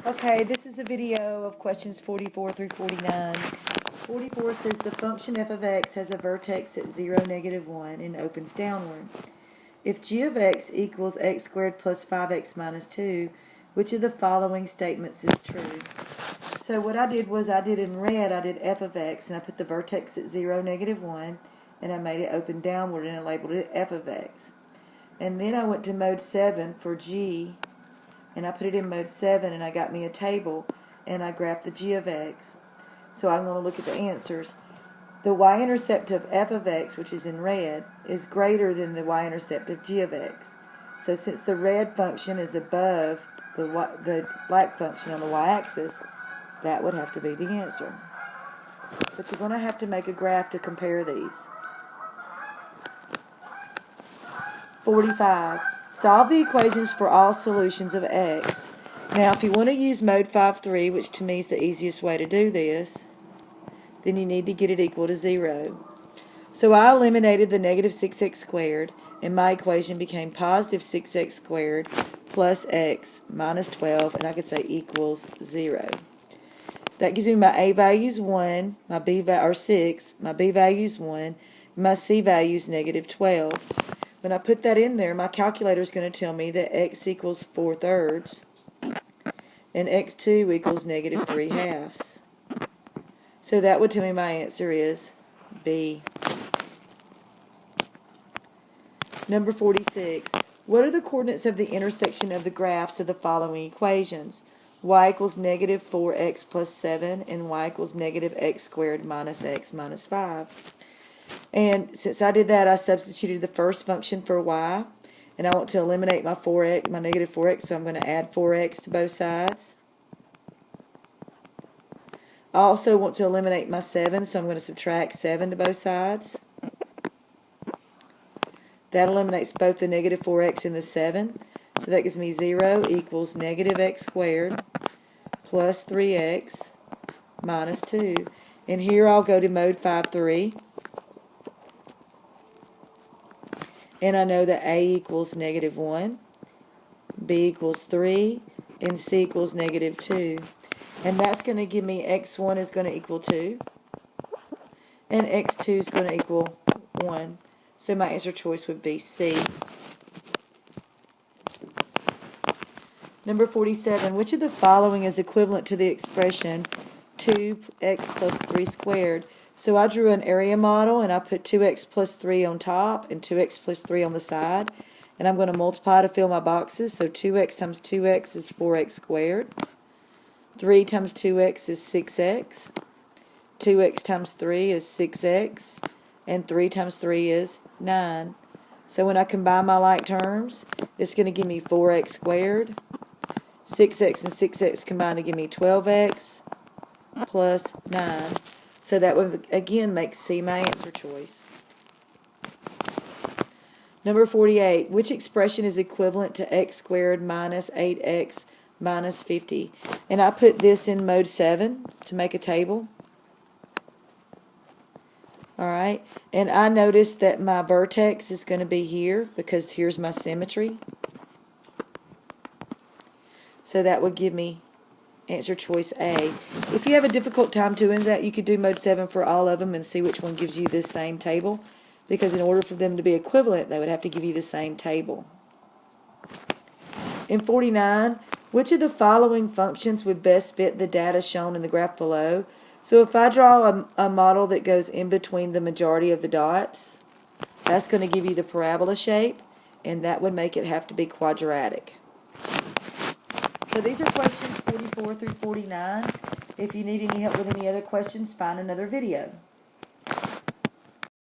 Okay, this is a video of questions 44 through 49. 44 says the function f of x has a vertex at 0, -1 and opens downward. If g of x equals x squared plus 5x minus 2, which of the following statements is true? So what I did was I did in red, I did f of x, and I put the vertex at 0, -1, and I made it open downward, and I labeled it f of x. And then I went to mode 7 for g, and I put it in mode 7, and I got me a table, and I graphed the g of x. So I'm going to look at the answers. The y-intercept of f of x, which is in red, is greater than the y-intercept of g of x. So since the red function is above the black function on the y-axis, that would have to be the answer. But you're going to have to make a graph to compare these. 45. Solve the equations for all solutions of x. Now, if you want to use mode 5.3, which to me is the easiest way to do this, then you need to get it equal to 0. So I eliminated the negative 6x squared, and my equation became positive 6x squared plus x minus 12, and I could say equals 0. So that gives me my a value is 1, my b value or 6, my b value is 1, my c value is negative 12. When I put that in there, my calculator is going to tell me that x equals 4/3 and x2 equals negative 3/2. So that would tell me my answer is B. Number 46. What are the coordinates of the intersection of the graphs of the following equations? Y equals negative 4x plus 7 and y equals negative x squared minus x minus 5. And since I did that, I substituted the first function for y, and I want to eliminate my negative 4x, so I'm going to add 4x to both sides. I also want to eliminate my 7, so I'm going to subtract 7 to both sides. That eliminates both the negative 4x and the 7, so that gives me 0 equals negative x squared plus 3x minus 2. And here I'll go to mode 5.3. And I know that A equals negative 1, B equals 3, and C equals negative 2. And that's going to give me x1 is going to equal 2, and x2 is going to equal 1. So my answer choice would be C. Number 47, which of the following is equivalent to the expression 2x plus 3 squared? So I drew an area model, and I put 2x plus 3 on top and 2x plus 3 on the side. And I'm going to multiply to fill my boxes. So 2x times 2x is 4x squared. 3 times 2x is 6x. 2x times 3 is 6x. And 3 times 3 is 9. So when I combine my like terms, it's going to give me 4x squared. 6x and 6x combined to give me 12x plus 9. So that would, again, make C my answer choice. Number 48, which expression is equivalent to x squared minus 8x minus 50? And I put this in mode 7 to make a table. Alright, and I noticed that my vertex is going to be here because here's my symmetry. So that would give me answer choice A. If you have a difficult time doing that, you could do mode 7 for all of them and see which one gives you this same table, because in order for them to be equivalent, they would have to give you the same table. In 49, which of the following functions would best fit the data shown in the graph below? So if I draw a model that goes in between the majority of the dots, that's going to give you the parabola shape, and that would make it have to be quadratic. So these are questions 44 through 49. If you need any help with any other questions, find another video.